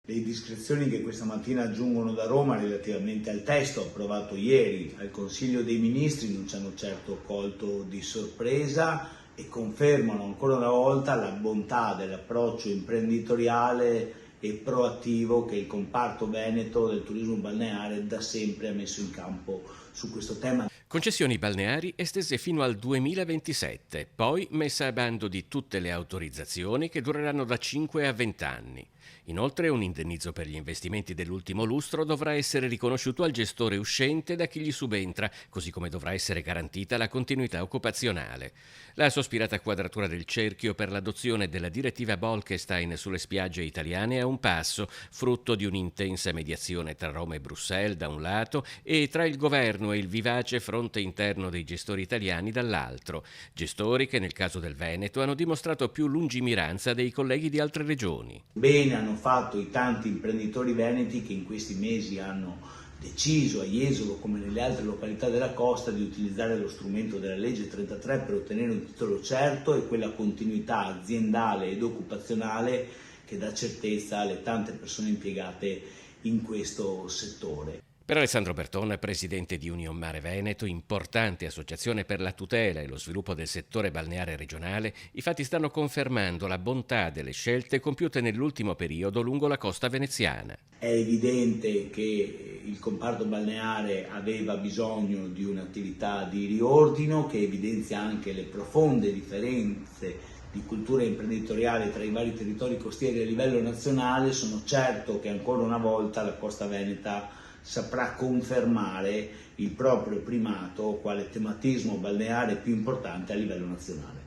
Le indiscrezioni che questa mattina giungono da Roma relativamente al testo approvato ieri al Consiglio dei Ministri non ci hanno certo colto di sorpresa e confermano ancora una volta la bontà dell'approccio imprenditoriale e proattivo che il comparto veneto del turismo balneare da sempre ha messo in campo su questo tema. Concessioni balneari estese fino al 2027, poi messa a bando di tutte le autorizzazioni che dureranno da 5 a 20 anni. Inoltre un indennizzo per gli investimenti dell'ultimo lustro dovrà essere riconosciuto al gestore uscente da chi gli subentra, così come dovrà essere garantita la continuità occupazionale. La sospirata quadratura del cerchio per l'adozione della direttiva Bolkestein sulle spiagge italiane è un passo, frutto di un'intensa mediazione tra Roma e Bruxelles da un lato e tra il governo e il vivace fronte interno dei gestori italiani dall'altro, gestori che nel caso del Veneto hanno dimostrato più lungimiranza dei colleghi di altre regioni. Bene hanno fatto i tanti imprenditori veneti che in questi mesi hanno deciso a Jesolo come nelle altre località della costa di utilizzare lo strumento della legge 33 per ottenere un titolo certo e quella continuità aziendale ed occupazionale che dà certezza alle tante persone impiegate in questo settore. Per Alessandro Berton, presidente di Union Mare Veneto, importante associazione per la tutela e lo sviluppo del settore balneare regionale, i fatti stanno confermando la bontà delle scelte compiute nell'ultimo periodo lungo la costa veneziana. È evidente che il comparto balneare aveva bisogno di un'attività di riordino che evidenzia anche le profonde differenze di cultura imprenditoriale tra i vari territori costieri a livello nazionale. Sono certo che ancora una volta la costa veneta saprà confermare il proprio primato quale tematismo balneare più importante a livello nazionale.